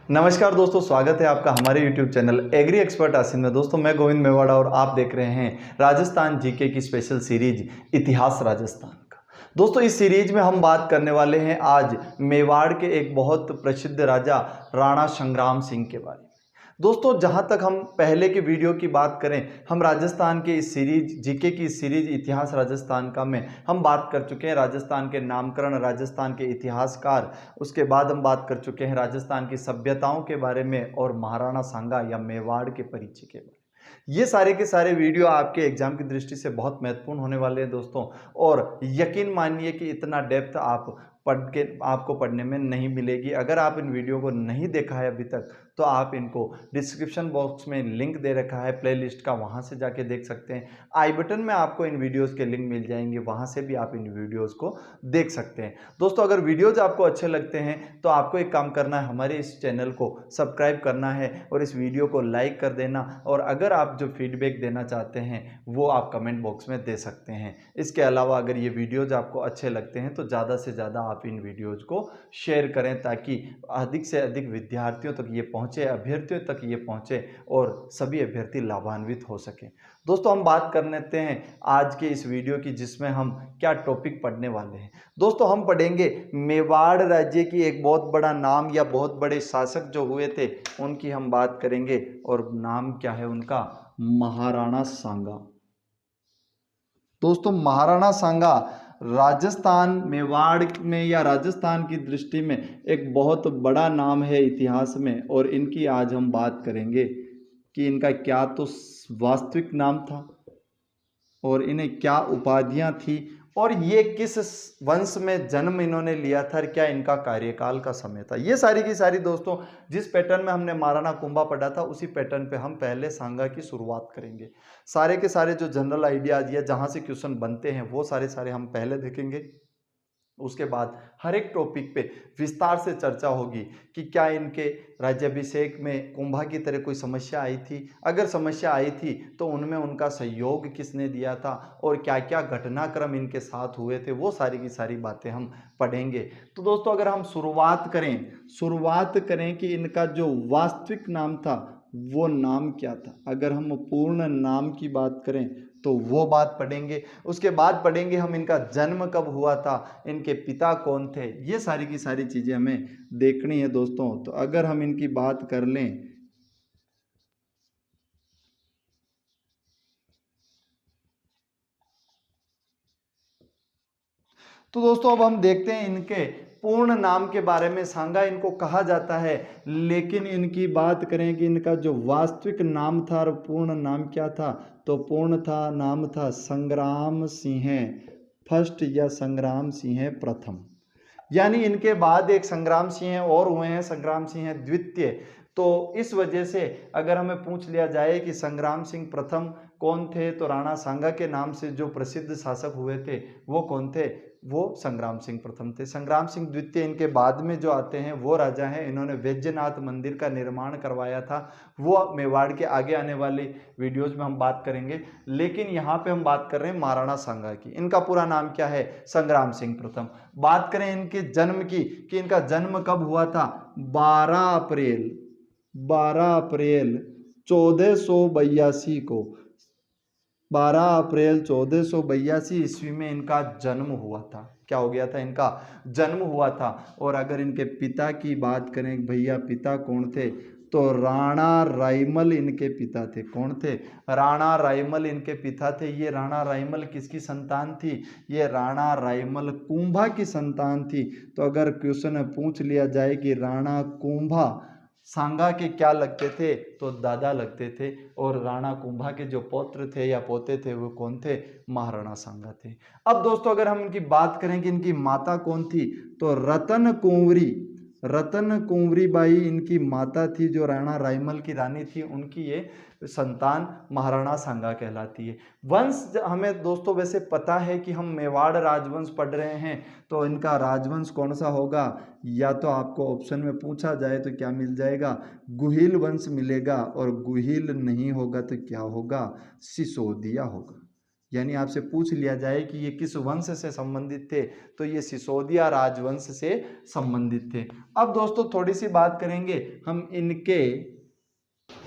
नमस्कार दोस्तों, स्वागत है आपका हमारे YouTube चैनल एग्री एक्सपर्ट आसिन में। दोस्तों मैं गोविंद मेवाड़ा और आप देख रहे हैं राजस्थान जीके की स्पेशल सीरीज इतिहास राजस्थान का। दोस्तों इस सीरीज में हम बात करने वाले हैं आज मेवाड़ के एक बहुत प्रसिद्ध राजा राणा संग्राम सिंह के बारे में। दोस्तों जहां तक हम पहले के वीडियो की बात करें, हम राजस्थान के इस सीरीज जीके की सीरीज इतिहास राजस्थान का में हम बात कर चुके हैं राजस्थान के नामकरण, राजस्थान के इतिहासकार। उसके बाद हम बात कर चुके हैं राजस्थान की सभ्यताओं के बारे में और महाराणा सांगा या मेवाड़ के परिचय के बारे में। ये सारे के सारे वीडियो आपके एग्जाम की दृष्टि से बहुत महत्वपूर्ण होने वाले हैं दोस्तों, और यकीन मानिए कि इतना डेप्थ आप पढ़ के आपको पढ़ने में नहीं मिलेगी। अगर आप इन वीडियो को नहीं देखा है अभी तक तो आप इनको डिस्क्रिप्शन बॉक्स में लिंक दे रखा है प्लेलिस्ट का, वहां से जाके देख सकते हैं। आई बटन में आपको इन वीडियोस के लिंक मिल जाएंगे, वहां से भी आप इन वीडियोस को देख सकते हैं। दोस्तों अगर वीडियोज आपको अच्छे लगते हैं तो आपको एक काम करना है, हमारे इस चैनल को सब्सक्राइब करना है और इस वीडियो को लाइक कर देना। और अगर आप जो फीडबैक देना चाहते हैं वो आप कमेंट बॉक्स में दे सकते हैं। इसके अलावा अगर ये वीडियोज आपको अच्छे लगते हैं तो ज़्यादा से ज़्यादा आप इन वीडियोज को शेयर करें, ताकि अधिक से अधिक विद्यार्थियों तक ये पहुँचे, अभ्यर्थियों तक ये पहुँचे और सभी अभ्यर्थी लाभान्वित हो सकें। दोस्तों हम बात कर लेते हैं आज के इस वीडियो की, जिसमें हम क्या टॉपिक पढ़ने वाले हैं। दोस्तों हम पढ़ेंगे मेवाड़ राज्य की एक बहुत बड़ा नाम या बहुत बड़े शासक जो हुए थे उनकी हम बात करेंगे, और नाम क्या है उनका, महाराणा सांगा। दोस्तों महाराणा सांगा राजस्थान मेवाड़ में या राजस्थान की दृष्टि में एक बहुत बड़ा नाम है इतिहास में, और इनकी आज हम बात करेंगे कि इनका क्या तो वास्तविक नाम था और इन्हें क्या उपाधियां थी, और ये किस वंश में जन्म इन्होंने लिया था, और क्या इनका कार्यकाल का समय था। ये सारी की सारी दोस्तों जिस पैटर्न में हमने महाराणा कुंभा पढ़ा था उसी पैटर्न पे हम पहले सांगा की शुरुआत करेंगे। सारे के सारे जो जनरल आइडियाज या जहां से क्वेश्चन बनते हैं वो सारे सारे हम पहले देखेंगे। उसके बाद हर एक टॉपिक पे विस्तार से चर्चा होगी कि क्या इनके राज्याभिषेक में कुंभा की तरह कोई समस्या आई थी, अगर समस्या आई थी तो उनमें उनका सहयोग किसने दिया था, और क्या क्या घटनाक्रम इनके साथ हुए थे, वो सारी की सारी बातें हम पढ़ेंगे। तो दोस्तों अगर हम शुरुआत करें कि इनका जो वास्तविक नाम था वो नाम क्या था, अगर हम पूर्ण नाम की बात करें तो वो बात पढ़ेंगे। उसके बाद पढ़ेंगे हम इनका जन्म कब हुआ था, इनके पिता कौन थे, ये सारी की सारी चीज़ें हमें देखनी है दोस्तों। तो अगर हम इनकी बात कर लें तो दोस्तों अब हम देखते हैं इनके पूर्ण नाम के बारे में। सांगा इनको कहा जाता है, लेकिन इनकी बात करें कि इनका जो वास्तविक नाम था और पूर्ण नाम क्या था, तो पूर्ण नाम था संग्राम सिंह फर्स्ट या संग्राम सिंह प्रथम। यानी इनके बाद एक संग्राम सिंह और हुए हैं, संग्राम सिंह द्वितीय। तो इस वजह से अगर हमें पूछ लिया जाए कि संग्राम सिंह प्रथम कौन थे, तो राणा सांगा के नाम से जो प्रसिद्ध शासक हुए थे वो कौन थे, वो संग्राम सिंह प्रथम थे। संग्राम सिंह द्वितीय इनके बाद में जो आते हैं वो राजा हैं, इन्होंने वैद्यनाथ मंदिर का निर्माण करवाया था। वो मेवाड़ के आगे आने वाली वीडियोज में हम बात करेंगे, लेकिन यहाँ पे हम बात कर रहे हैं महाराणा सांगा की। इनका पूरा नाम क्या है, संग्राम सिंह प्रथम। बात करें इनके जन्म की कि इनका जन्म कब हुआ था, 12 अप्रैल 1482 को, 12 अप्रैल 1482 ईस्वी में इनका जन्म हुआ था। क्या हो गया था, इनका जन्म हुआ था। और अगर इनके पिता की बात करें, भैया पिता कौन थे, तो राणा रायमल इनके पिता थे। कौन थे, राणा रायमल इनके पिता थे। ये राणा रायमल किसकी संतान थी, ये राणा रायमल कुंभा की संतान थी। तो अगर क्वेश्चन पूछ लिया जाए कि राणा कुंभा सांगा के क्या लगते थे, तो दादा लगते थे, और राणा कुंभा के जो पौत्र थे या पोते थे वो कौन थे, महाराणा सांगा थे। अब दोस्तों अगर हम इनकी बात करें कि इनकी माता कौन थी, तो रतन कुंवरी बाई इनकी माता थी, जो राणा रायमल की रानी थी, उनकी ये संतान महाराणा सांगा कहलाती है। वंश हमें दोस्तों वैसे पता है कि हम मेवाड़ राजवंश पढ़ रहे हैं, तो इनका राजवंश कौन सा होगा, या तो आपको ऑप्शन में पूछा जाए तो क्या मिल जाएगा, गुहिल वंश मिलेगा, और गुहिल नहीं होगा तो क्या होगा, सिसोदिया होगा। यानी आपसे पूछ लिया जाए कि ये किस वंश से संबंधित थे, तो ये सिसोदिया राजवंश से संबंधित थे। अब दोस्तों थोड़ी सी बात करेंगे हम इनके,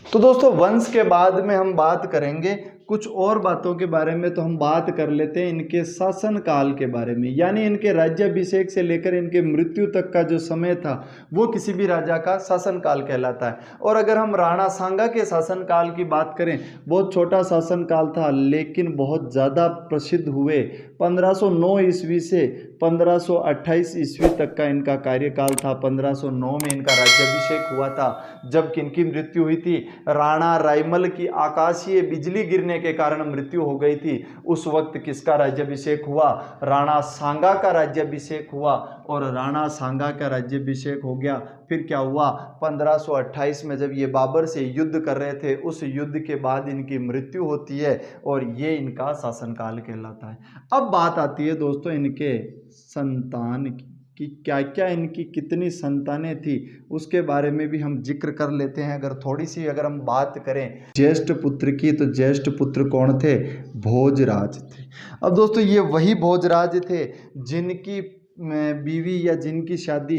तो दोस्तों वंश के बाद में हम बात करेंगे कुछ और बातों के बारे में। तो हम बात कर लेते हैं इनके शासन काल के बारे में, यानी इनके राज्याभिषेक से लेकर इनके मृत्यु तक का जो समय था वो किसी भी राजा का शासन काल कहलाता है। और अगर हम राणा सांगा के शासन काल की बात करें, बहुत छोटा शासन काल था लेकिन बहुत ज़्यादा प्रसिद्ध हुए। 1509 ईस्वी से 1528 ईस्वी तक का इनका कार्यकाल था। 1509 में इनका राज्याभिषेक हुआ था, जबकि इनकी मृत्यु हुई थी। राणा रायमल की आकाशीय बिजली गिरने के कारण मृत्यु हो गई थी। उस वक्त किसका राज्याभिषेक हुआ? राणा सांगा का राज्याभिषेक हुआ। और राणा सांगा का राज्याभिषेक हो गया, फिर क्या हुआ? 1528 में जब ये बाबर से युद्ध कर रहे थे, उस युद्ध के बाद इनकी मृत्यु होती है और ये इनका शासनकाल कहलाता है। अब बात आती है दोस्तों इनके संतान की, कि क्या क्या इनकी कितनी संतानें थी, उसके बारे में भी हम जिक्र कर लेते हैं। अगर हम बात करें ज्येष्ठ पुत्र की, तो ज्येष्ठ पुत्र कौन थे? भोजराज थे। अब दोस्तों ये वही भोजराज थे जिनकी बीवी या जिनकी शादी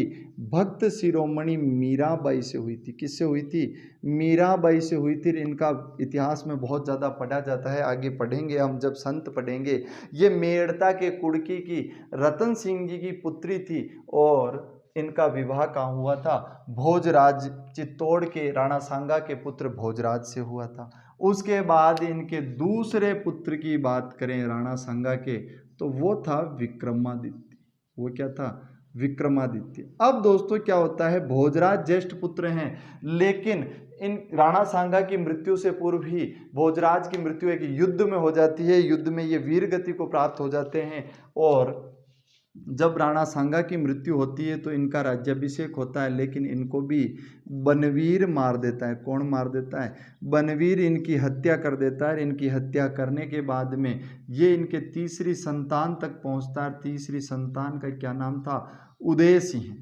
भक्त शिरोमणि मीराबाई से हुई थी। किससे हुई थी? मीराबाई से हुई थी। इनका इतिहास में बहुत ज़्यादा पढ़ा जाता है, आगे पढ़ेंगे हम जब संत पढ़ेंगे। ये मेड़ता के कुड़की की रतन सिंह जी की पुत्री थी और इनका विवाह कहाँ हुआ था? भोजराज, चित्तौड़ के राणा सांगा के पुत्र भोजराज से हुआ था। उसके बाद इनके दूसरे पुत्र की बात करें राणा सांगा के, तो वो था विक्रमादित्य। वो क्या था? विक्रमादित्य। अब दोस्तों क्या होता है, भोजराज ज्येष्ठ पुत्र हैं, लेकिन इन राणा सांगा की मृत्यु से पूर्व ही भोजराज की मृत्यु एक युद्ध में हो जाती है। युद्ध में ये वीर गति को प्राप्त हो जाते हैं और जब राणा सांगा की मृत्यु होती है तो इनका राज्याभिषेक होता है, लेकिन इनको भी बनवीर मार देता है। कौन मार देता है? बनवीर इनकी हत्या कर देता है। इनकी हत्या करने के बाद में ये इनके तीसरी संतान तक पहुंचता है। तीसरी संतान का क्या नाम था? उदय सिंह।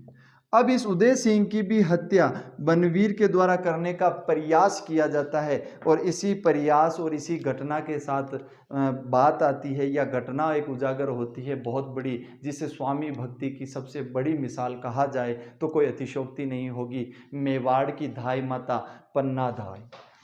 अब इस उदय सिंह की भी हत्या बनवीर के द्वारा करने का प्रयास किया जाता है और इसी प्रयास और इसी घटना के साथ बात आती है या घटना एक उजागर होती है बहुत बड़ी, जिसे स्वामी भक्ति की सबसे बड़ी मिसाल कहा जाए तो कोई अतिशयोक्ति नहीं होगी। मेवाड़ की धाई माता पन्ना धाई।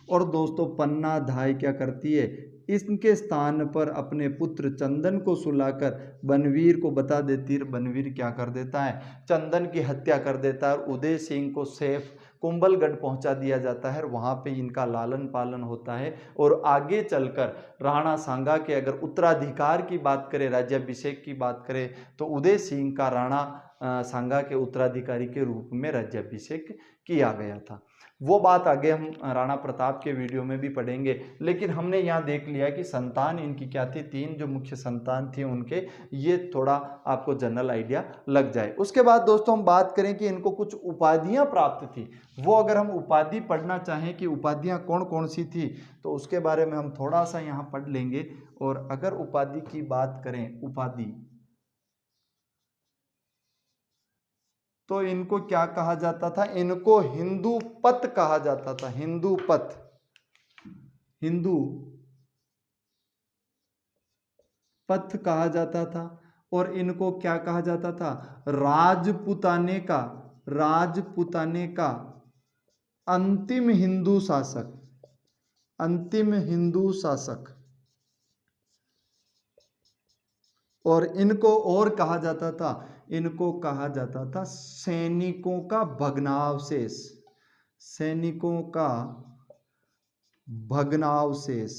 और दोस्तों पन्ना धाई क्या करती है? इनके स्थान पर अपने पुत्र चंदन को सुलाकर बनवीर को बता देती है। बनवीर क्या कर देता है? चंदन की हत्या कर देता है और उदय सिंह को सेफ कुंभलगढ़ पहुंचा दिया जाता है। वहां पे इनका लालन पालन होता है और आगे चलकर राणा सांगा के अगर उत्तराधिकार की बात करें, राज्याभिषेक की बात करें, तो उदय सिंह का राणा सांगा के उत्तराधिकारी के रूप में राज्याभिषेक किया गया था। वो बात आगे हम राणा प्रताप के वीडियो में भी पढ़ेंगे, लेकिन हमने यहाँ देख लिया कि संतान इनकी क्या थी। 3 जो मुख्य संतान थी उनके, ये थोड़ा आपको जनरल आइडिया लग जाए। उसके बाद दोस्तों हम बात करें कि इनको कुछ उपाधियां प्राप्त थी। वो अगर हम उपाधि पढ़ना चाहें कि उपाधियां कौन कौन सी थी, तो उसके बारे में हम थोड़ा सा यहाँ पढ़ लेंगे। और अगर उपाधि की बात करें, उपाधि, तो इनको क्या कहा जाता था? इनको हिंदू पत कहा जाता था। हिंदू पत, हिंदू पथ कहा जाता था। और इनको क्या कहा जाता था? राजपुताने का, राजपुताने का अंतिम हिंदू शासक, अंतिम हिंदू शासक। और इनको और कहा जाता था, इनको कहा जाता था सैनिकों का भग्नावशेष, सैनिकों का भग्नावशेष।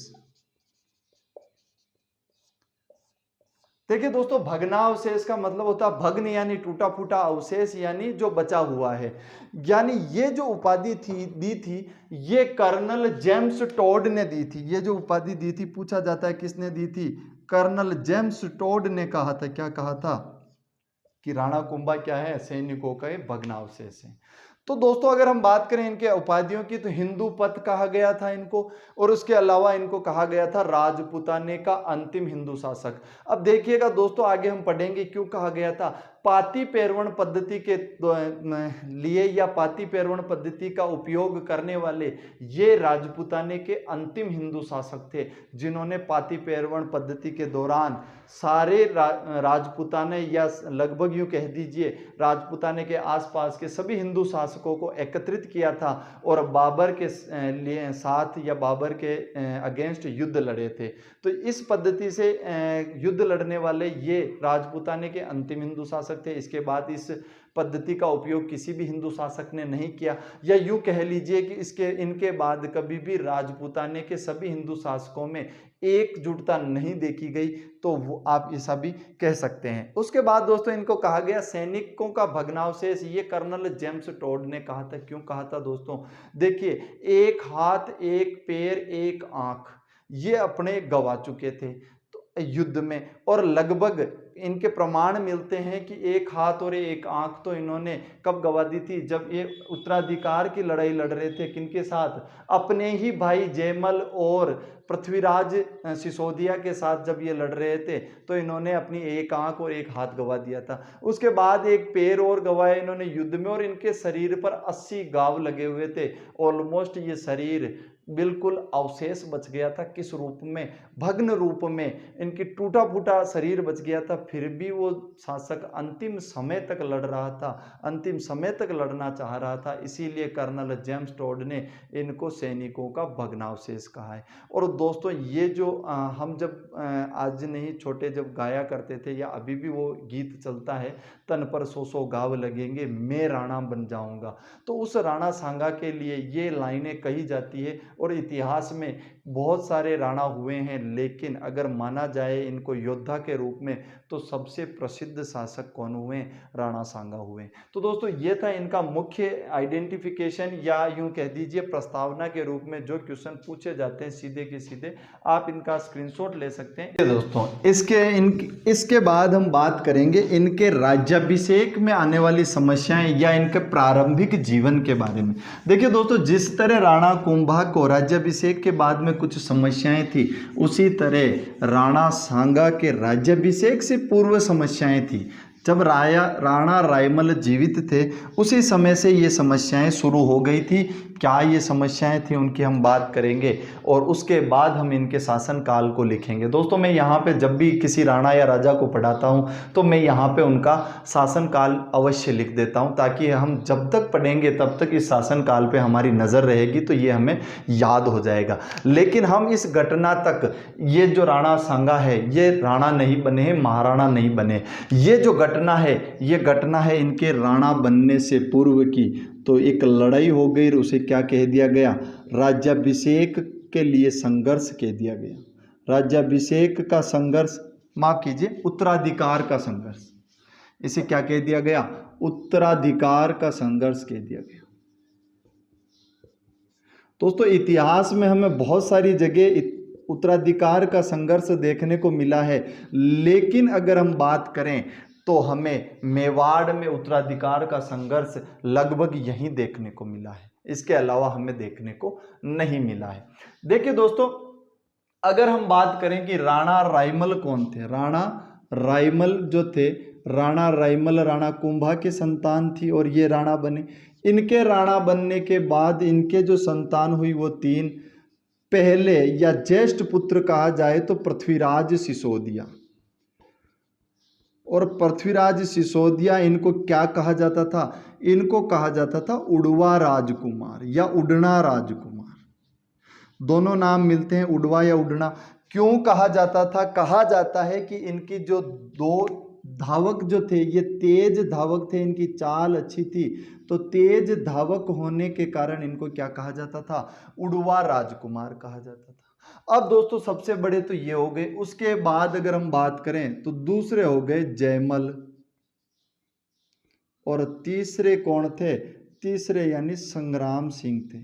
देखिए दोस्तों, भग्नावशेष का मतलब होता है भग्न यानी टूटा फूटा, अवशेष यानी जो बचा हुआ है। यानी ये जो उपाधि थी दी थी, ये कर्नल जेम्स टॉड ने दी थी। ये जो उपाधि दी थी, पूछा जाता है किसने दी थी? कर्नल जेम्स टॉड ने कहा था। क्या कहा था? कि राणा कुंभा क्या है? सैनिकों का भग्नावशेष है। तो दोस्तों अगर हम बात करें इनके उपाधियों की, तो हिंदू पथ कहा गया था इनको, और उसके अलावा इनको कहा गया था राजपुताने का अंतिम हिंदू शासक। अब देखिएगा दोस्तों, आगे हम पढ़ेंगे क्यों कहा गया था। पाती पेरवण पद्धति के लिए या पाती पेरवण पद्धति का उपयोग करने वाले ये राजपूताने के अंतिम हिंदू शासक थे, जिन्होंने पाती पेरवण पद्धति के दौरान सारे राजपूताने या लगभग यूं कह दीजिए राजपूताने के आसपास के सभी हिंदू शासकों को एकत्रित किया था और बाबर के साथ या बाबर के अगेंस्ट युद्ध लड़े थे। तो इस पद्धति से युद्ध लड़ने वाले ये राजपूताने के अंतिम हिंदू शासक थे। इसके बाद इस पद्धति का उपयोग किसी भी हिंदू शासक ने नहीं किया, या यूं कह लीजिए कि इनके बाद कभी भी राजपूताने के सभी हिंदू शासकों में एकजुटता नहीं देखी गई, तो वो आप ऐसा भी कह सकते हैं। उसके बाद दोस्तों इनको कहा गया सैनिकों का भग्नावशेष। ये कर्नल जेम्स टोड ने कहा था। क्यों कहा था दोस्तों? देखिए, एक हाथ, एक पैर, एक आंख ये अपने गवा चुके थे तो युद्ध में, और लगभग इनके प्रमाण मिलते हैं कि एक हाथ और एक आंख तो इन्होंने कब गवा दी थी? जब ये उत्तराधिकार की लड़ाई लड़ रहे थे। किनके साथ? अपने ही भाई जयमल और पृथ्वीराज सिसोदिया के साथ जब ये लड़ रहे थे तो इन्होंने अपनी एक आंख और एक हाथ गवा दिया था। उसके बाद एक पैर और गवाया इन्होंने युद्ध में, और इनके शरीर पर 80 घाव लगे हुए थे। ऑलमोस्ट ये शरीर बिल्कुल अवशेष बच गया था। किस रूप में? भग्न रूप में। इनकी टूटा फूटा शरीर बच गया था, फिर भी वो शासक अंतिम समय तक लड़ रहा था, अंतिम समय तक लड़ना चाह रहा था। इसीलिए कर्नल जेम्स टोड ने इनको सैनिकों का भग्नावशेष कहा है। और दोस्तों ये जो हम जब आज नहीं छोटे जब गाया करते थे, या अभी भी वो गीत चलता है, तन पर 100 घाव लगेंगे मैं राणा बन जाऊंगा, तो उस राणा सांगा के लिए ये लाइनें कही जाती है। और इतिहास में बहुत सारे राणा हुए हैं, लेकिन अगर माना जाए इनको योद्धा के रूप में तो सबसे प्रसिद्ध शासक कौन हुए? राणा सांगा हुए। तो दोस्तों ये था इनका मुख्य आइडेंटिफिकेशन, या यूं कह दीजिए प्रस्तावना के रूप में जो क्वेश्चन पूछे जाते हैं सीधे के सीधे आप इनका स्क्रीनशॉट ले सकते हैं। दोस्तों इसके बाद हम बात करेंगे इनके राज्याभिषेक में आने वाली समस्याएं या इनके प्रारंभिक जीवन के बारे में। देखिए दोस्तों, जिस तरह राणा कुंभा को राज्याभिषेक के बाद में कुछ समस्याएं थी, उसी तरह राणा सांगा के राज्याभिषेक से पूर्व समस्याएं थी। जब राणा रायमल जीवित थे उसी समय से ये समस्याएं शुरू हो गई थी। क्या ये समस्याएं थी उनकी हम बात करेंगे, और उसके बाद हम इनके शासनकाल को लिखेंगे। दोस्तों मैं यहाँ पे जब भी किसी राणा या राजा को पढ़ाता हूँ तो मैं यहाँ पे उनका शासनकाल अवश्य लिख देता हूँ, ताकि हम जब तक पढ़ेंगे तब तक इस शासनकाल पे हमारी नज़र रहेगी तो ये हमें याद हो जाएगा। लेकिन हम इस घटना तक, ये जो राणा सांगा है ये राणा नहीं बने हैं, महाराणा नहीं बने। ये जो घटना है ये घटना है इनके राणा बनने से पूर्व की। तो एक लड़ाई हो गई, उसे क्या कह दिया गया? राज्याभिषेक के लिए संघर्ष कह दिया गया। राज्याभिषेक का संघर्ष, माफ कीजिए, उत्तराधिकार का संघर्ष, इसे क्या कह दिया गया? उत्तराधिकार का संघर्ष कह दिया गया। दोस्तों इतिहास में हमें बहुत सारी जगह उत्तराधिकार का संघर्ष देखने को मिला है, लेकिन अगर हम बात करें तो हमें मेवाड़ में उत्तराधिकार का संघर्ष लगभग यहीं देखने को मिला है। इसके अलावा हमें देखने को नहीं मिला है। देखिए दोस्तों, अगर हम बात करें कि राणा रायमल कौन थे, राणा रायमल जो थे, राणा रायमल राणा कुंभा के संतान थी और ये राणा बने। इनके राणा बनने के बाद इनके जो संतान हुई वो 3। पहले या ज्येष्ठ पुत्र कहा जाए तो पृथ्वीराज सिसोदिया, और पृथ्वीराज सिसोदिया इनको क्या कहा जाता था? इनको कहा जाता था उड़वा राजकुमार या उड़ना राजकुमार। दोनों नाम मिलते हैं, उड़वा या उड़ना। क्यों कहा जाता था? कहा जाता है कि इनकी जो 2 धावक जो थे ये तेज धावक थे, इनकी चाल अच्छी थी, तो तेज धावक होने के कारण इनको क्या कहा जाता था? उड़वा राजकुमार कहा जाता था। अब दोस्तों सबसे बड़े तो ये हो गए। उसके बाद अगर हम बात करें तो दूसरे हो गए जयमल, और तीसरे कौन थे? तीसरे यानी संग्राम सिंह थे।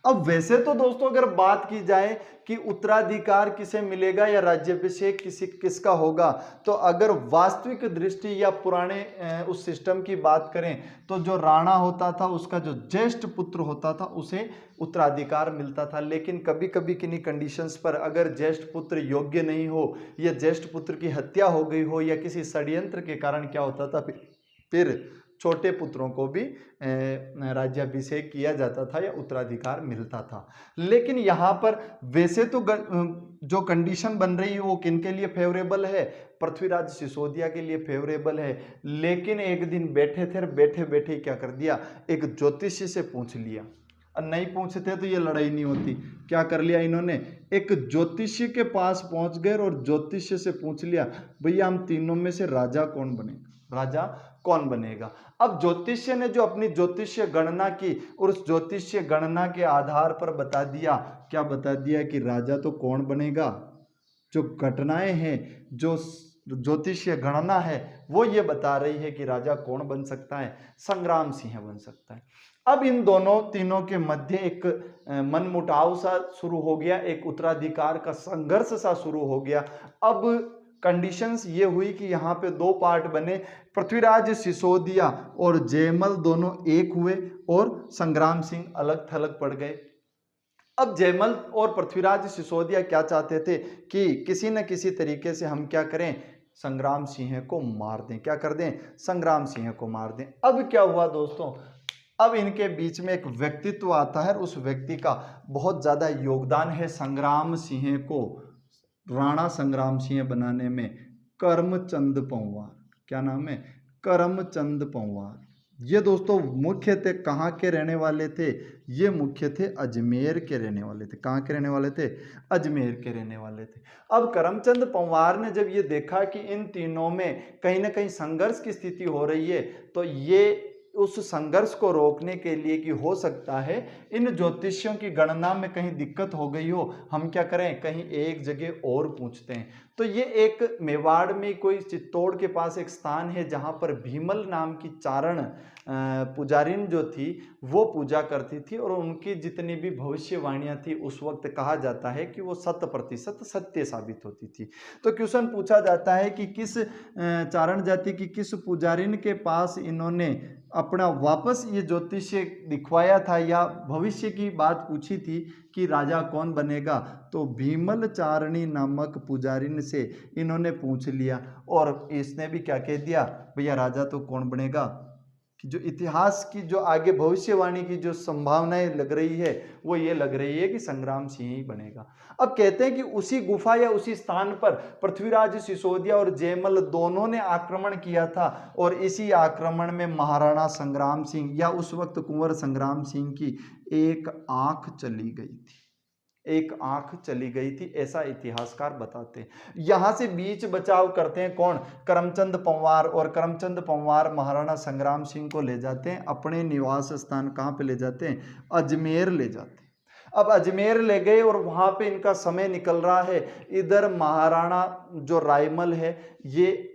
अब वैसे तो दोस्तों अगर बात की जाए कि उत्तराधिकार किसे मिलेगा या राज्याभिषेक किसका होगा, तो अगर वास्तविक दृष्टि या पुराने उस सिस्टम की बात करें तो जो राणा होता था उसका जो ज्येष्ठ पुत्र होता था उसे उत्तराधिकार मिलता था। लेकिन कभी कभी किन्हीं कंडीशंस पर अगर ज्येष्ठ पुत्र योग्य नहीं हो या ज्येष्ठ पुत्र की हत्या हो गई हो या किसी षड्यंत्र के कारण क्या होता था, फिर छोटे पुत्रों को भी राज्याभिषेक किया जाता था या उत्तराधिकार मिलता था। लेकिन यहाँ पर वैसे तो जो कंडीशन बन रही है वो किनके लिए फेवरेबल है, पृथ्वीराज सिसोदिया के लिए फेवरेबल है। लेकिन एक दिन बैठे थे, बैठे बैठे क्या कर दिया, एक ज्योतिषी से पूछ लिया। नहीं पूछते तो ये लड़ाई नहीं होती। क्या कर लिया इन्होंने, एक ज्योतिषी के पास पहुंच गए और ज्योतिषी से पूछ लिया, भैया हम तीनों में से राजा कौन बनेगा, राजा कौन बनेगा। अब ज्योतिष्य ने जो अपनी ज्योतिष्य गणना की और उस ज्योतिष्य गणना के आधार पर बता दिया, क्या बता दिया कि राजा तो कौन बनेगा, जो घटनाएं हैं, जो ज्योतिषीय गणना है वो ये बता रही है कि राजा कौन बन सकता है, संग्राम सिंह बन सकता है। अब इन दोनों तीनों के मध्य एक मनमुटाव सा शुरू हो गया, एक उत्तराधिकार का संघर्ष सा शुरू हो गया। अब कंडीशंस ये हुई कि यहाँ पे दो पार्ट बने, पृथ्वीराज सिसोदिया और जयमल दोनों एक हुए और संग्राम सिंह अलग थलग पड़ गए। अब जयमल और पृथ्वीराज सिसोदिया क्या चाहते थे कि किसी न किसी तरीके से हम क्या करें, संग्राम सिंह को मार दें। क्या कर दें, संग्राम सिंह को मार दें। अब क्या हुआ दोस्तों, अब इनके बीच में एक व्यक्तित्व आता है, उस व्यक्ति का बहुत ज्यादा योगदान है संग्राम सिंह को राणा संग्राम सिंह बनाने में, करमचंद पंवार। क्या नाम है, करमचंद पंवार। ये दोस्तों मुख्य थे कहाँ के रहने वाले थे, ये मुख्य थे अजमेर के रहने वाले थे। कहाँ के रहने वाले थे, अजमेर के रहने वाले थे। अब करमचंद पंवार ने जब ये देखा कि इन तीनों में कहीं ना कहीं संघर्ष की स्थिति हो रही है, तो ये उस संघर्ष को रोकने के लिए कि हो सकता है इन ज्योतिषियों की गणना में कहीं दिक्कत हो गई हो, हम क्या करें, कहीं एक जगह और पूछते हैं। तो ये एक मेवाड़ में कोई चित्तौड़ के पास एक स्थान है जहां पर भीमल नाम की चारण पुजारिन जो थी वो पूजा करती थी और उनकी जितनी भी भविष्यवाणियां थी उस वक्त कहा जाता है कि वो 100% सत्य साबित होती थी। तो क्वेश्चन पूछा जाता है कि किस चारण जाति की किस पुजारिन के पास इन्होंने अपना वापस ये ज्योतिष्य दिखवाया था या भविष्य की बात पूछी थी कि राजा कौन बनेगा, तो भीमल चारणी नामक पुजारिन से इन्होंने पूछ लिया और इसने भी क्या कह दिया, भैया राजा तो कौन बनेगा, कि जो इतिहास की जो आगे भविष्यवाणी की जो संभावनाएं लग रही है वो ये लग रही है कि संग्राम सिंह ही बनेगा। अब कहते हैं कि उसी गुफा या उसी स्थान पर पृथ्वीराज सिसोदिया और जयमल दोनों ने आक्रमण किया था और इसी आक्रमण में महाराणा संग्राम सिंह या उस वक्त कुंवर संग्राम सिंह की एक आंख चली गई थी, एक आंख चली गई थी, ऐसा इतिहासकार बताते हैं। यहां से बीच बचाव करते हैं कौन, करमचंद पंवार, और करमचंद पंवार महाराणा संग्राम सिंह को ले जाते हैं अपने निवास स्थान, कहां पे ले जाते हैं, अजमेर ले जाते हैं। अब अजमेर ले गए और वहां पे इनका समय निकल रहा है। इधर महाराणा जो रायमल है ये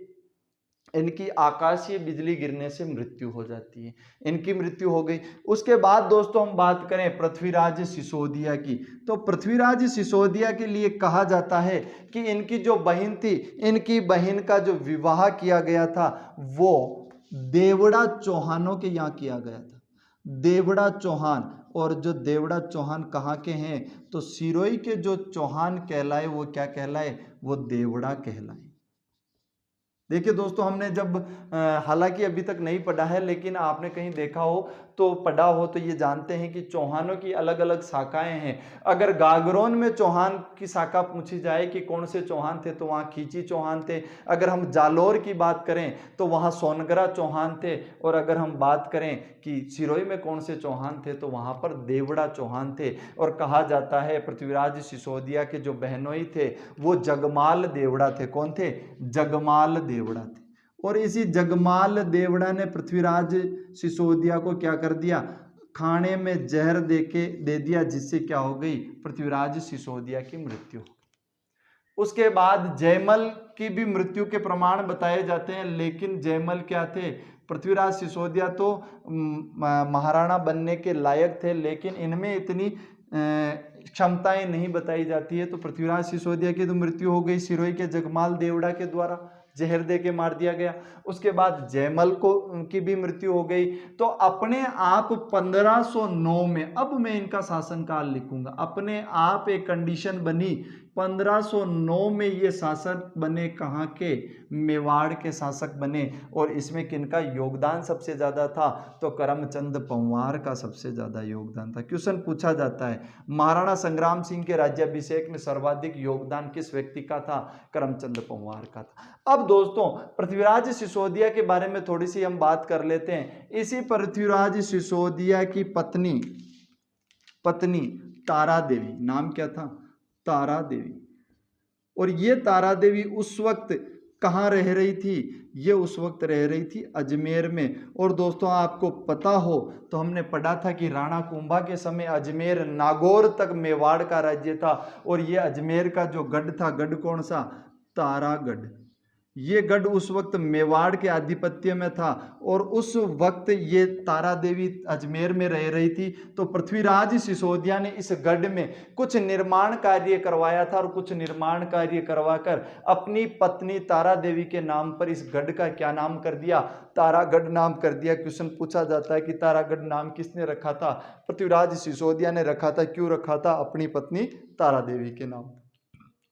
इनकी आकाशीय बिजली गिरने से मृत्यु हो जाती है, इनकी मृत्यु हो गई। उसके बाद दोस्तों हम बात करें पृथ्वीराज सिसोदिया की, तो पृथ्वीराज सिसोदिया के लिए कहा जाता है कि इनकी जो बहन थी, इनकी बहन का जो विवाह किया गया था वो देवड़ा चौहानों के यहाँ किया गया था, देवड़ा चौहान। और जो देवड़ा चौहान कहाँ के हैं, तो सिरोही के जो चौहान कहलाए वो क्या कहलाए, वो देवड़ा कहलाए। देखिए दोस्तों हमने जब हालांकि अभी तक नहीं पढ़ा है लेकिन आपने कहीं देखा हो तो पढ़ा हो तो ये जानते हैं कि चौहानों की अलग अलग शाखाएं हैं। अगर गागरोन में चौहान की शाखा पूछी जाए कि कौन से चौहान थे तो वहाँ खींची चौहान थे। अगर हम जालोर की बात करें तो वहाँ सोनगरा चौहान थे। और अगर हम बात करें कि सिरोही में कौन से चौहान थे तो वहाँ पर देवड़ा चौहान थे। और कहा जाता है पृथ्वीराज सिसोदिया के जो बहनोई थे वो जगमाल देवड़ा थे। कौन थे, जगमाल देवड़ा थे। और इसी जगमाल देवड़ा ने पृथ्वीराज सिसोदिया को क्या कर दिया, खाने में जहर दे दिया, जिससे क्या हो गई, पृथ्वीराज सिसोदिया की मृत्यु हो गई। उसके बाद जयमल की भी मृत्यु के प्रमाण बताए जाते हैं, लेकिन जयमल क्या थे, पृथ्वीराज सिसोदिया तो महाराणा बनने के लायक थे, लेकिन इनमें इतनी क्षमताएं नहीं बताई जाती है। तो पृथ्वीराज सिसोदिया की तो मृत्यु हो गई सिरोही के जगमाल देवड़ा के द्वारा, जहर दे के मार दिया गया। उसके बाद जयमल को की भी मृत्यु हो गई। तो अपने आप 1509 में, अब मैं इनका शासनकाल लिखूंगा, अपने आप एक कंडीशन बनी 1509 में ये शासक बने, कहाँ के, मेवाड़ के शासक बने। और इसमें किनका योगदान सबसे ज्यादा था, तो करमचंद पंवार का सबसे ज्यादा योगदान था। क्वेश्चन पूछा जाता है महाराणा संग्राम सिंह के राज्याभिषेक में सर्वाधिक योगदान किस व्यक्ति का था, करमचंद पंवार का था। अब दोस्तों पृथ्वीराज सिसोदिया के बारे में थोड़ी सी हम बात कर लेते हैं। इसी पृथ्वीराज सिसोदिया की पत्नी तारा देवी, नाम क्या था, तारा देवी। और ये तारा देवी उस वक्त कहाँ रह रही थी, ये उस वक्त रह रही थी अजमेर में। और दोस्तों आपको पता हो तो हमने पढ़ा था कि राणा कुंभा के समय अजमेर नागौर तक मेवाड़ का राज्य था। और ये अजमेर का जो गढ़ था, गढ़ कौन सा, तारागढ़, ये गढ़ उस वक्त मेवाड़ के आधिपत्य में था। और उस वक्त ये तारा देवी अजमेर में रह रही थी। तो पृथ्वीराज सिसोदिया ने इस गढ़ में कुछ निर्माण कार्य करवाया था और कुछ निर्माण कार्य करवाकर अपनी पत्नी तारा देवी के नाम पर इस गढ़ का क्या नाम कर दिया, तारागढ़ नाम कर दिया। क्वेश्चन पूछा जाता है कि तारागढ़ नाम किसने रखा था, पृथ्वीराज सिसोदिया ने रखा था। क्यों रखा था, अपनी पत्नी तारा देवी के नाम।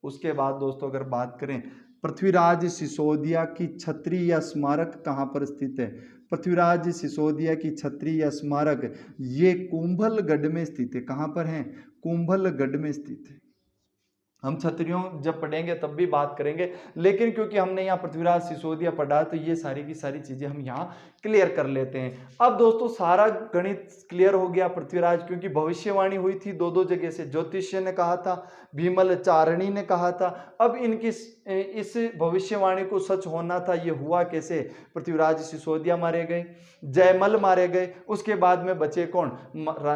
उसके बाद दोस्तों अगर बात करें पृथ्वीराज सिसोदिया की छत्री या स्मारक कहाँ पर स्थित है, पृथ्वीराज सिसोदिया की छत्री या स्मारक ये कुंभलगढ़ में स्थित है। कहाँ पर है, कुंभलगढ़ में स्थित है। हम छत्रियों जब पढ़ेंगे तब भी बात करेंगे, लेकिन क्योंकि हमने यहाँ पृथ्वीराज सिसोदिया पढ़ा तो ये सारी की सारी चीजें हम यहाँ क्लियर कर लेते हैं। अब दोस्तों सारा गणित क्लियर हो गया पृथ्वीराज, क्योंकि भविष्यवाणी हुई थी दो दो जगह से, ज्योतिष्य ने कहा था, भीमल चारणी ने कहा था। अब इनकी इस भविष्यवाणी को सच होना था, ये हुआ कैसे, पृथ्वीराज सिसोदिया मारे गए, जयमल मारे गए, उसके बाद में बचे कौन,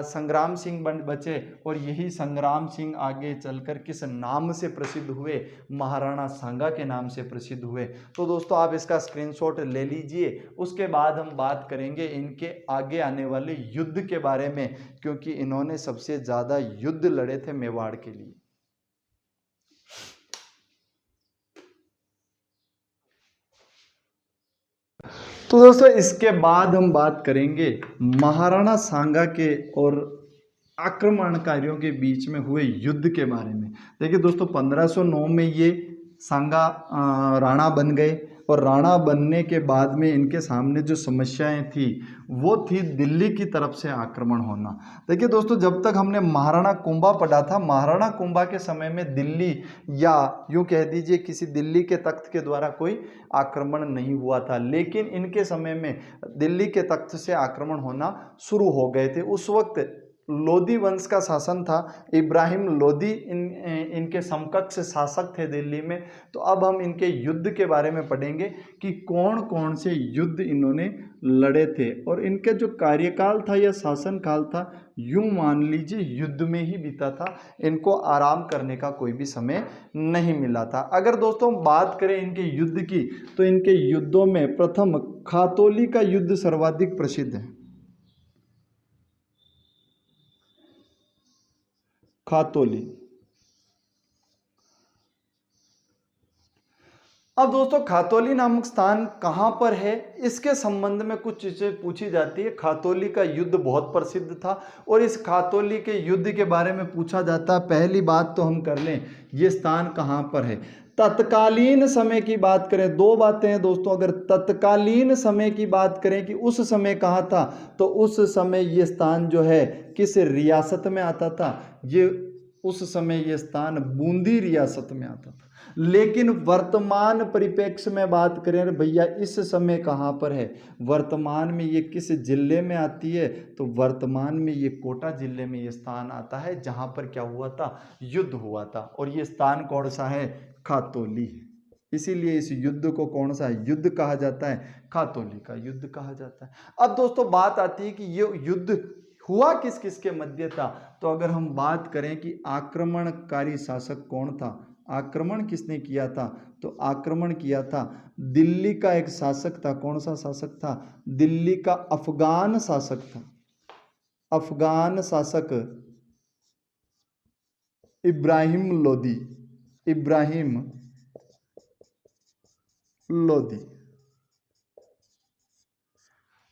संग्राम सिंह बचे। और यही संग्राम सिंह आगे चलकर किस नाम से प्रसिद्ध हुए, महाराणा सांगा के नाम से प्रसिद्ध हुए। तो दोस्तों आप इसका स्क्रीनशॉट ले लीजिए। उसके बाद हम बात करेंगे इनके आगे आने वाले युद्ध के बारे में, क्योंकि इन्होंने सबसे ज्यादा युद्ध लड़े थे मेवाड़ के लिए। तो दोस्तों इसके बाद हम बात करेंगे महाराणा सांगा के और आक्रमणकारियों के बीच में हुए युद्ध के बारे में। देखिए दोस्तों 1509 में ये सांगा राणा बन गए। और राणा बनने के बाद में इनके सामने जो समस्याएं थी वो थी दिल्ली की तरफ से आक्रमण होना। देखिए दोस्तों जब तक हमने महाराणा कुंभा पढ़ा था, महाराणा कुंभा के समय में दिल्ली या यूं कह दीजिए किसी दिल्ली के तख्त के द्वारा कोई आक्रमण नहीं हुआ था, लेकिन इनके समय में दिल्ली के तख्त से आक्रमण होना शुरू हो गए थे। उस वक्त लोधी वंश का शासन था, इब्राहिम लोधी इनके समकक्ष शासक थे दिल्ली में। तो अब हम इनके युद्ध के बारे में पढ़ेंगे कि कौन कौन से युद्ध इन्होंने लड़े थे। और इनका जो कार्यकाल था या शासन काल था, यूं मान लीजिए युद्ध में ही बीता था, इनको आराम करने का कोई भी समय नहीं मिला था। अगर दोस्तों बात करें इनके युद्ध की, तो इनके युद्धों में प्रथम खातौली का युद्ध सर्वाधिक प्रसिद्ध है। खातौली। अब दोस्तों खातौली नामक स्थान कहां पर है, इसके संबंध में कुछ चीजें पूछी जाती है। खातौली का युद्ध बहुत प्रसिद्ध था और इस खातौली के युद्ध के बारे में पूछा जाता है। पहली बात तो हम कर लें, ये स्थान कहां पर है। तत्कालीन समय की बात करें, दो बातें हैं दोस्तों। अगर तत्कालीन समय की बात करें कि उस समय कहाँ था, तो उस समय ये स्थान जो है किस रियासत में आता था, ये उस समय ये स्थान बूंदी रियासत में आता था। लेकिन वर्तमान परिप्रेक्ष्य में बात करें भैया इस समय कहाँ पर है, वर्तमान में ये किस जिले में आती है, तो वर्तमान में ये कोटा जिले में ये स्थान आता है, जहाँ पर क्या हुआ था, युद्ध हुआ था। और ये स्थान कौन सा है, खातौली। इसीलिए इस युद्ध को कौन सा युद्ध कहा जाता है, खातौली का युद्ध कहा जाता है। अब दोस्तों बात आती है कि ये युद्ध हुआ किस किस के मध्य था। तो अगर हम बात करें कि आक्रमणकारी शासक कौन था, आक्रमण किसने किया था, तो आक्रमण किया था दिल्ली का एक शासक था। कौन सा शासक था, दिल्ली का अफगान शासक था। अफगान शासक इब्राहिम लोदी, इब्राहिम लोदी,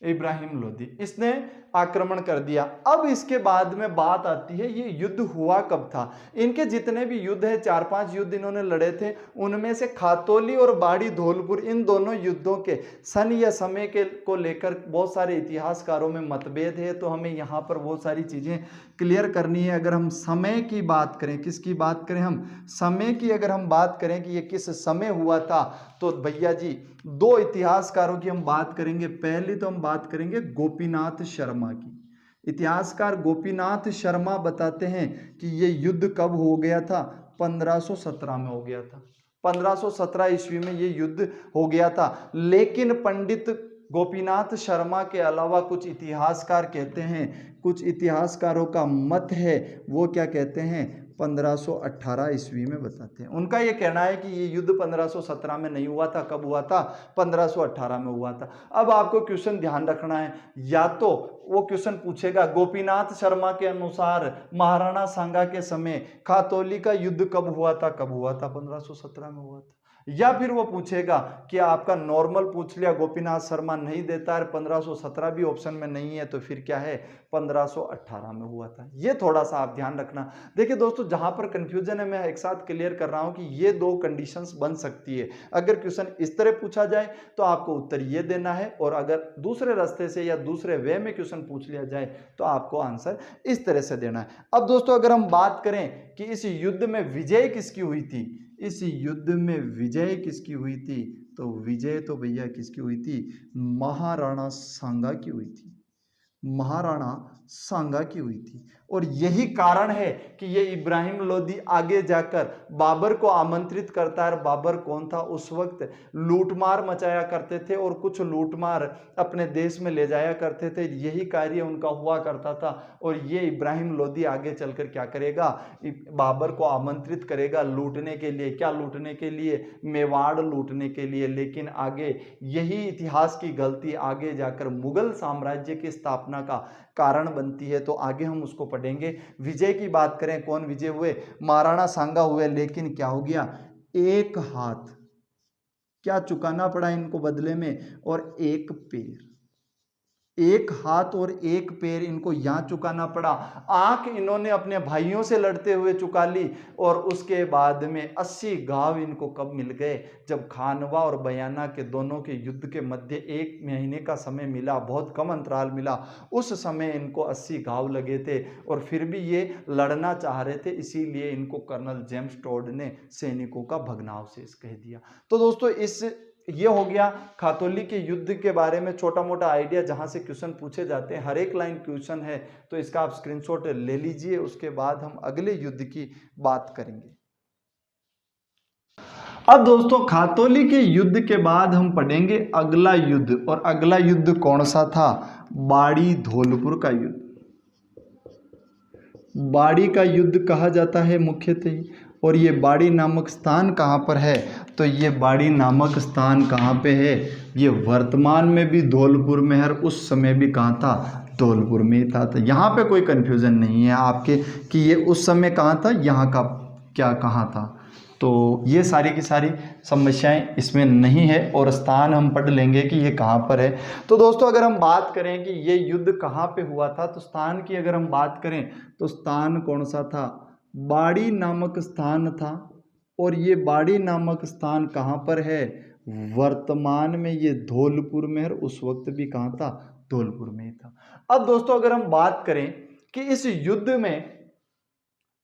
इब्राहिम लोदी, इसने आक्रमण कर दिया। अब इसके बाद में बात आती है ये युद्ध हुआ कब था। इनके जितने भी युद्ध है, 4-5 युद्ध इन्होंने लड़े थे, उनमें से खातौली और बाड़ी धौलपुर, इन दोनों युद्धों के सन या समय के को लेकर बहुत सारे इतिहासकारों में मतभेद है। तो हमें यहाँ पर बहुत सारी चीजें क्लियर करनी है। अगर हम समय की बात करें, किसकी बात करें, हम समय की अगर हम बात करें कि ये किस समय हुआ था, तो भैया जी 2 इतिहासकारों की हम बात करेंगे। पहली तो हम बात करेंगे गोपीनाथ शर्मा की। इतिहासकार गोपीनाथ शर्मा बताते हैं कि ये युद्ध कब हो गया था, 1517 में हो गया था। 1517 ईस्वी में ये युद्ध हो गया था। लेकिन पंडित गोपीनाथ शर्मा के अलावा कुछ इतिहासकार कहते हैं, कुछ इतिहासकारों का मत है, वो क्या कहते हैं, 1518 ईस्वी में बताते हैं। उनका ये कहना है कि ये युद्ध 1517 में नहीं हुआ था। कब हुआ था, 1518 में हुआ था। अब आपको क्वेश्चन ध्यान रखना है, या तो वो क्वेश्चन पूछेगा गोपीनाथ शर्मा के अनुसार महाराणा सांगा के समय खातौली का युद्ध कब हुआ था, कब हुआ था, 1517 में हुआ था। या फिर वो पूछेगा कि आपका नॉर्मल पूछ लिया, गोपीनाथ शर्मा नहीं देता है, 1517 भी ऑप्शन में नहीं है, तो फिर क्या है, 1518 में हुआ था। ये थोड़ा सा आप ध्यान रखना। देखिए दोस्तों, जहां पर कंफ्यूजन है मैं एक साथ क्लियर कर रहा हूं कि ये 2 कंडीशंस बन सकती है। अगर क्वेश्चन इस तरह पूछा जाए तो आपको उत्तर ये देना है, और अगर दूसरे रास्ते से या दूसरे वे में क्वेश्चन पूछ लिया जाए तो आपको आंसर इस तरह से देना है। अब दोस्तों, अगर हम बात करें कि इस युद्ध में विजय किसकी हुई थी, इस युद्ध में विजय किसकी हुई थी, तो विजय तो भैया किसकी हुई थी, महाराणा सांगा की हुई थी, महाराणा सांगा की हुई थी। और यही कारण है कि ये इब्राहिम लोदी आगे जाकर बाबर को आमंत्रित करता है। बाबर कौन था उस वक्त, लूटमार मचाया करते थे और कुछ लूटमार अपने देश में ले जाया करते थे, यही कार्य उनका हुआ करता था। और ये इब्राहिम लोदी आगे चलकर क्या करेगा, बाबर को आमंत्रित करेगा लूटने के लिए। क्या लूटने के लिए, मेवाड़ लूटने के लिए। लेकिन आगे यही इतिहास की गलती आगे जाकर मुगल साम्राज्य की स्थापना का कारण बनती है। तो आगे हम उसको पढ़ेंगे। विजय की बात करें, कौन विजय हुए, महाराणा सांगा हुए। लेकिन क्या हो गया, एक हाथ क्या चुकाना पड़ा इनको बदले में, और एक पैर, एक हाथ और एक पैर इनको यहां चुकाना पड़ा। आंख इन्होंने अपने भाइयों से लड़ते हुए चुका ली, और उसके बाद में 80 घाव इनको कब मिल गए, जब खानवा और बयाना के दोनों के युद्ध के मध्य 1 महीने का समय मिला, बहुत कम अंतराल मिला, उस समय इनको 80 घाव लगे थे। और फिर भी ये लड़ना चाह रहे थे, इसीलिए इनको कर्नल जेम्स टॉड ने सैनिकों का भग्नावशेष कह दिया। तो दोस्तों, ये हो गया खातौली के युद्ध के बारे में छोटा मोटा आइडिया, जहां से क्वेश्चन पूछे जाते हैं। हर एक लाइन क्वेश्चन है, तो इसका आप स्क्रीनशॉट ले लीजिए। उसके बाद हम अगले युद्ध की बात करेंगे। अब दोस्तों, खातौली के युद्ध के बाद हम पढ़ेंगे अगला युद्ध, और अगला युद्ध कौन सा था, बाड़ी धौलपुर का युद्ध। बाड़ी का युद्ध कहा जाता है मुख्यतः। और ये बाड़ी नामक स्थान कहाँ पर है, तो ये बाड़ी नामक स्थान कहाँ पे है, ये वर्तमान में भी धौलपुर में है, उस समय भी कहाँ था, धौलपुर में ही था। तो यहाँ पे कोई कन्फ्यूज़न नहीं है आपके कि ये उस समय कहाँ था, यहाँ का क्या कहाँ था। तो ये सारी की सारी समस्याएं इसमें नहीं है, और स्थान हम पढ़ लेंगे कि ये कहाँ पर है। तो दोस्तों, अगर हम बात करें कि ये युद्ध कहाँ पे हुआ था, तो स्थान की अगर हम बात करें तो स्थान कौन सा था, बाड़ी नामक स्थान था। और ये बाड़ी नामक स्थान कहाँ पर है, वर्तमान में ये धौलपुर में है, उस वक्त भी कहाँ था, धौलपुर में ही था। अब दोस्तों, अगर हम बात करें कि इस युद्ध में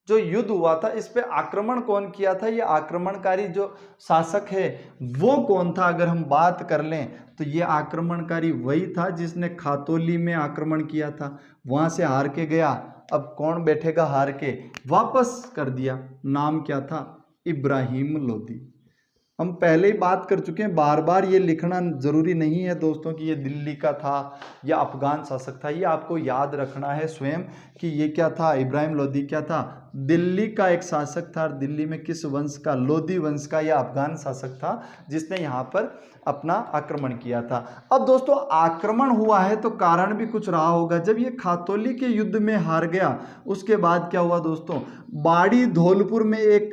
जो युद्ध हुआ था, इस पे आक्रमण कौन किया था, ये आक्रमणकारी जो शासक है वो कौन था, अगर हम बात कर लें तो ये आक्रमणकारी वही था जिसने खातौली में आक्रमण किया था, वहां से हार के गया। अब कौन बैठेगा हार के, वापस कर दिया। नाम क्या था, इब्राहिम लोदी। हम पहले ही बात कर चुके हैं, बार बार ये लिखना जरूरी नहीं है दोस्तों कि ये दिल्ली का था या अफगान शासक था। ये आपको याद रखना है स्वयं कि ये क्या था, इब्राहिम लोदी क्या था, दिल्ली का एक शासक था। दिल्ली में किस वंश का, लोदी वंश का या अफगान शासक था जिसने यहाँ पर अपना आक्रमण किया था। अब दोस्तों आक्रमण हुआ है तो कारण भी कुछ रहा होगा। जब ये खातौली के युद्ध में हार गया उसके बाद क्या हुआ दोस्तों, बाड़ी धौलपुर में एक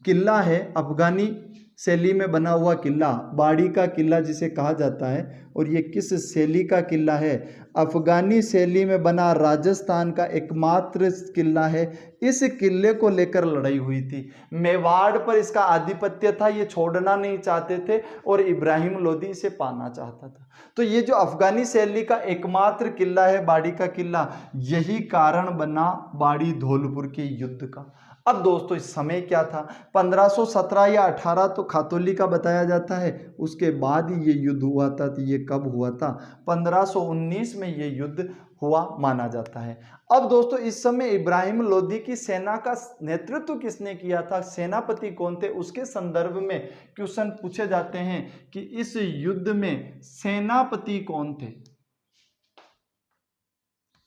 किला है, अफगानी शैली में बना हुआ किला, बाड़ी का किला जिसे कहा जाता है। और ये किस शैली का किला है, अफगानी शैली में बना राजस्थान का एकमात्र किला है। इस किले को लेकर लड़ाई हुई थी, मेवाड़ पर इसका आधिपत्य था, ये छोड़ना नहीं चाहते थे और इब्राहिम लोदी इसे पाना चाहता था। तो ये जो अफगानी शैली का एकमात्र किला है बाड़ी का किला, यही कारण बना बाड़ी धौलपुर के युद्ध का। अब दोस्तों इस समय क्या था, 1517 या 18 तो खातौली का बताया जाता है, उसके बाद ही ये युद्ध हुआ था। तो ये कब हुआ था, 1519 में ये युद्ध हुआ माना जाता है। अब दोस्तों इस समय इब्राहिम लोदी की सेना का नेतृत्व किसने किया था, सेनापति कौन थे, उसके संदर्भ में क्वेश्चन पूछे जाते हैं कि इस युद्ध में सेनापति कौन थे।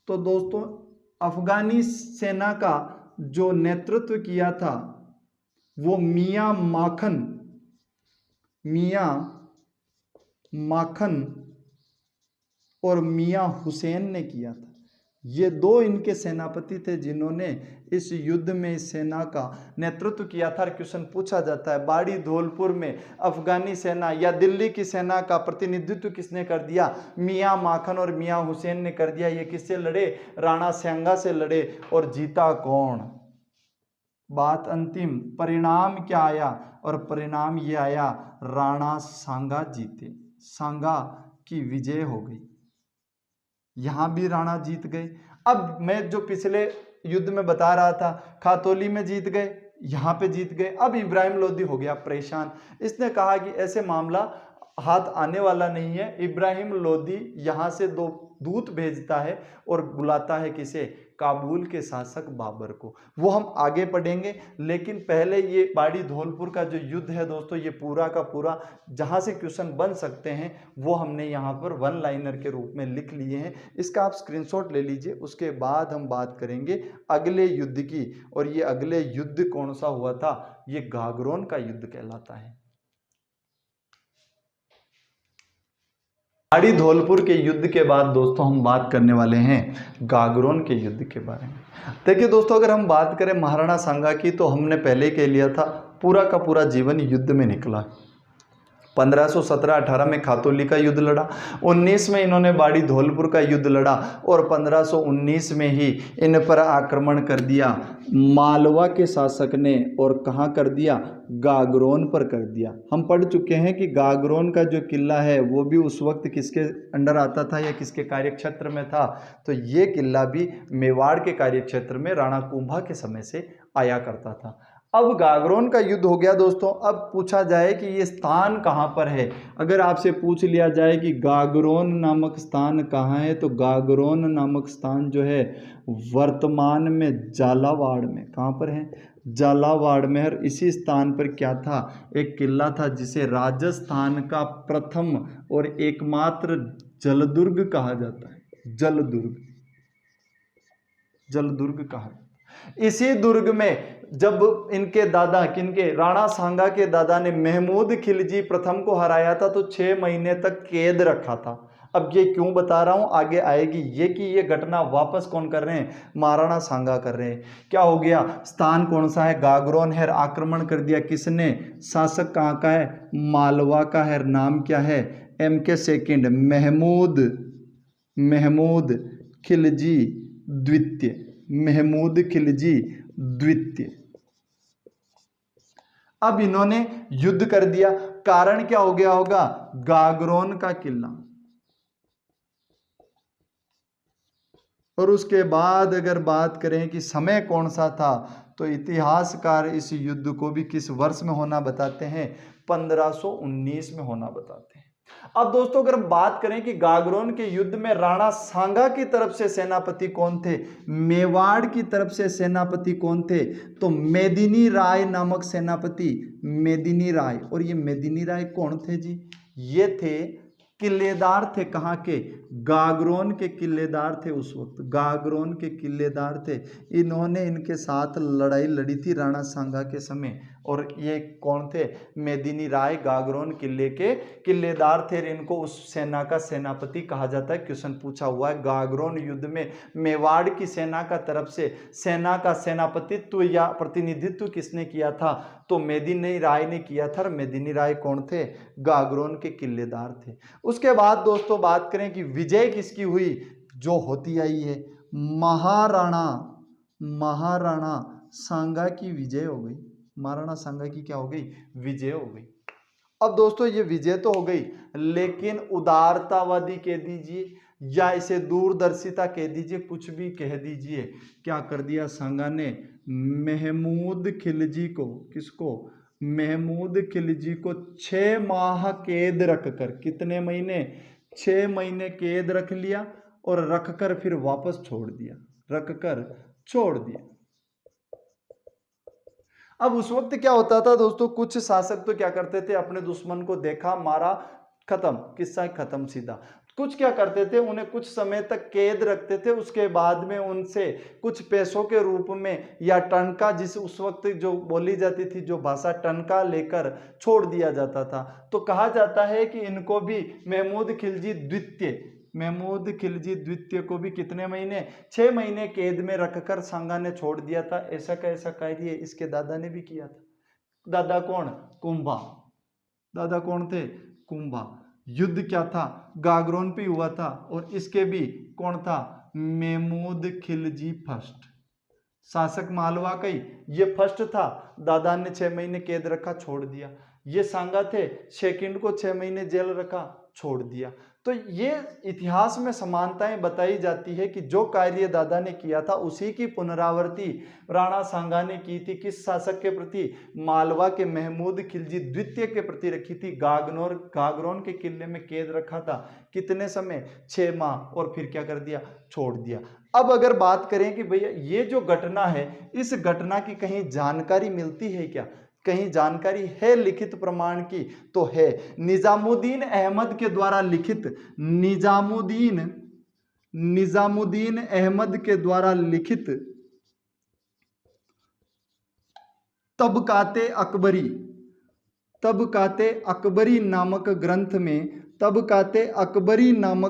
तो दोस्तों अफगानी सेना का जो नेतृत्व किया था वो मियां माखन और मियां हुसैन ने किया था। ये दो इनके सेनापति थे जिन्होंने इस युद्ध में इस सेना का नेतृत्व किया था। क्वेश्चन पूछा जाता है बाड़ी धौलपुर में अफगानी सेना या दिल्ली की सेना का प्रतिनिधित्व किसने कर दिया, मियां माखन और मियां हुसैन ने कर दिया। ये किससे लड़े, राणा सांगा से लड़े और जीता कौन। बात अंतिम, परिणाम क्या आया, और परिणाम ये आया राणा सांगा जीते, सांगा की विजय हो गई। यहां भी राणा जीत गए। अब मैं जो पिछले युद्ध में बता रहा था, खातौली में जीत गए, यहां पे जीत गए। अब इब्राहिम लोदी हो गया परेशान, इसने कहा कि ऐसे मामला हाथ आने वाला नहीं है। इब्राहिम लोदी यहां से दो दूत भेजता है और बुलाता है किसे, काबुल के शासक बाबर को। वो हम आगे पढ़ेंगे, लेकिन पहले ये बाड़ी धौलपुर का जो युद्ध है दोस्तों, ये पूरा का पूरा जहां से क्वेश्चन बन सकते हैं वो हमने यहाँ पर वन लाइनर के रूप में लिख लिए हैं। इसका आप स्क्रीनशॉट ले लीजिए। उसके बाद हम बात करेंगे अगले युद्ध की, और ये अगले युद्ध कौन सा हुआ था, ये गागरोन का युद्ध कहलाता है। बाड़ी धौलपुर के युद्ध के बाद दोस्तों हम बात करने वाले हैं गागरोन के युद्ध के बारे में। देखिए दोस्तों, अगर हम बात करें महाराणा सांगा की, तो हमने पहले कह लिया था पूरा का पूरा जीवन युद्ध में निकला। 1517-18 में खातौली का युद्ध लड़ा, 19 में इन्होंने बाड़ी धौलपुर का युद्ध लड़ा और 1519 में ही इन पर आक्रमण कर दिया मालवा के शासक ने। और कहाँ कर दिया, गागरोन पर कर दिया। हम पढ़ चुके हैं कि गागरोन का जो किला है वो भी उस वक्त किसके अंडर आता था या किसके कार्यक्षेत्र में था, तो ये किला भी मेवाड़ के कार्यक्षेत्र में राणा कुंभा के समय से आया करता था। अब गागरोन का युद्ध हो गया दोस्तों। अब पूछा जाए कि ये स्थान कहाँ पर है, अगर आपसे पूछ लिया जाए कि गागरोन नामक स्थान कहाँ है, तो गागरोन नामक स्थान जो है वर्तमान में झालावाड़ में, कहाँ पर है, झालावाड़ में। और इसी स्थान पर क्या था, एक किला था जिसे राजस्थान का प्रथम और एकमात्र जलदुर्ग कहा जाता है। जलदुर्ग कहा। इसी दुर्ग में जब इनके दादा, किनके, राणा सांगा के दादा ने महमूद खिलजी प्रथम को हराया था, तो 6 महीने तक कैद रखा था। अब ये क्यों बता रहा हूं, आगे आएगी ये कि ये घटना वापस कौन कर रहे हैं, महाराणा सांगा कर रहे हैं। क्या हो गया, स्थान कौन सा है, गागरोन है। आक्रमण कर दिया किसने, शासक कहाँ का है, मालवा का है। नाम क्या है, MK सेकंड, महमूद खिलजी द्वितीय, महमूद खिलजी द्वितीय। अब इन्होंने युद्ध कर दिया। कारण क्या हो गया होगा, गागरोन का किला। और उसके बाद अगर बात करें कि समय कौन सा था, तो इतिहासकार इस युद्ध को भी किस वर्ष में होना बताते हैं, 1519 में होना बताते हैं। अब दोस्तों अगर हम बात करें कि गागरोन के युद्ध में राणा सांगा की तरफ से सेनापति कौन थे, मेवाड़ की तरफ से सेनापति कौन थे, तो मेदिनी राय नामक सेनापति, मेदिनी राय। और ये मेदिनी राय कौन थे जी, ये थे किलेदार थे, कहाँ के, गागरोन के किलेदार थे। उस वक्त गागरोन के किलेदार थे। इन्होंने इनके साथ लड़ाई लड़ी थी राणा सांगा के समय। और ये कौन थे, मेदिनी राय गागरोन किले के किलेदार थे। इनको उस सेना का सेनापति कहा जाता है। क्वेश्चन पूछा हुआ है, गागरोन युद्ध में मेवाड़ की सेना का तरफ से सेना का सेनापतित्व या प्रतिनिधित्व किसने किया था, तो मेदिनी राय ने किया था। मेदिनी राय कौन थे, गागरोन के किलेदार थे। उसके बाद दोस्तों बात करें कि विजय किसकी हुई, जो होती आई है महाराणा सांगा की विजय हो गई। महाराणा सांगा की क्या हो गई, विजय हो गई। अब दोस्तों ये विजय तो हो गई, लेकिन उदारतावादी कह दीजिए या इसे दूरदर्शिता कह दीजिए, कुछ भी कह दीजिए, क्या कर दिया सांगा ने, महमूद खिलजी को, किसको, महमूद खिलजी को 6 माह कैद रखकर, कितने महीने, 6 महीने कैद रख लिया और रखकर फिर वापस छोड़ दिया, रखकर छोड़ दिया। अब उस वक्त क्या होता था दोस्तों, कुछ शासक तो क्या करते थे, अपने दुश्मन को देखा मारा खत्म, किस्सा खत्म सीधा। कुछ क्या करते थे, उन्हें कुछ समय तक कैद रखते थे, उसके बाद में उनसे कुछ पैसों के रूप में या टनका, जिस उस वक्त जो बोली जाती थी जो भाषा, टनका लेकर छोड़ दिया जाता था। तो कहा जाता है कि इनको भी महमूद खिलजी द्वितीय को भी कितने महीने, 6 महीने कैद में रखकर सांगा ने छोड़ दिया था। ऐसा का ऐसा कार्य इसके दादा ने भी किया था। दादा कौन, कुंभा। दादा कौन थे, कुंभा। युद्ध क्या था, गागरोन पे हुआ था और इसके भी कौन था, महमूद खिलजी फर्स्ट, शासक मालवा का ही ये फर्स्ट था। दादा ने 6 महीने कैद रखा, छोड़ दिया। ये सांगा थे, सेकंड को 6 महीने जेल रखा, छोड़ दिया। तो ये इतिहास में समानताएं बताई जाती है कि जो कार्य दादा ने किया था उसी की पुनरावृत्ति राणा सांगा ने की थी। किस शासक के प्रति, मालवा के महमूद खिलजी द्वितीय के प्रति रखी थी। गागरोन के किले में कैद रखा था, कितने समय, 6 माह, और फिर क्या कर दिया, छोड़ दिया। अब अगर बात करें कि भैया ये जो घटना है, इस घटना की कहीं जानकारी मिलती है क्या, कहीं जानकारी है लिखित प्रमाण की, तो है। निजामुद्दीन अहमद के द्वारा लिखित, निजामुद्दीन अहमद के द्वारा लिखित तबकाते अकबरी नामक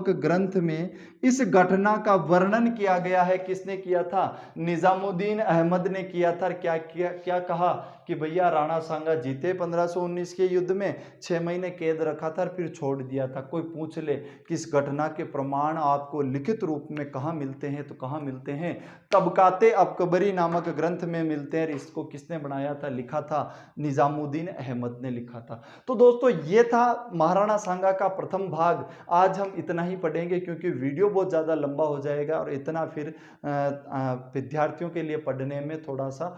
ग्रंथ में इस घटना का वर्णन किया गया है। किसने किया था, निजामुद्दीन अहमद ने किया था। क्या कहा कि भैया राणा सांगा जीते 1519 के युद्ध में, 6 महीने कैद रखा था फिर छोड़ दिया था। कोई पूछ ले कि इस घटना के प्रमाण आपको लिखित रूप में कहाँ मिलते हैं, तो कहाँ मिलते हैं, तबकाते अकबरी नामक ग्रंथ में मिलते हैं। इसको किसने बनाया था, लिखा था, निजामुद्दीन अहमद ने लिखा था। तो दोस्तों ये था महाराणा सांगा का प्रथम भाग। आज हम इतना ही पढ़ेंगे क्योंकि वीडियो बहुत ज़्यादा लंबा हो जाएगा और इतना फिर विद्यार्थियों के लिए पढ़ने में थोड़ा सा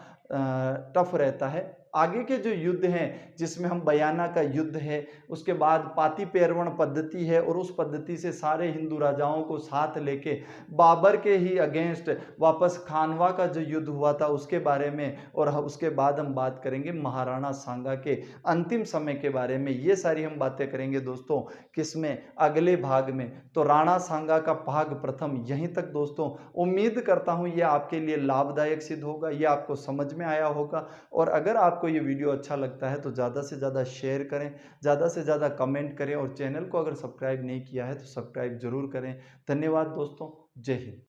टफ रहता है। आगे के जो युद्ध हैं, जिसमें हम बयाना का युद्ध है, उसके बाद पाती पेरवण पद्धति है, और उस पद्धति से सारे हिंदू राजाओं को साथ लेके बाबर के ही अगेंस्ट वापस खानवा का जो युद्ध हुआ था उसके बारे में, और उसके बाद हम बात करेंगे महाराणा सांगा के अंतिम समय के बारे में। ये सारी हम बातें करेंगे दोस्तों किसमें, अगले भाग में। तो राणा सांगा का भाग प्रथम यहीं तक दोस्तों। उम्मीद करता हूँ ये आपके लिए लाभदायक सिद्ध होगा, ये आपको समझ में आया होगा। और अगर आपको ये वीडियो अच्छा लगता है तो ज़्यादा से ज़्यादा शेयर करें, ज़्यादा से ज़्यादा कमेंट करें, और चैनल को अगर सब्सक्राइब नहीं किया है तो सब्सक्राइब जरूर करें। धन्यवाद दोस्तों, जय हिंद।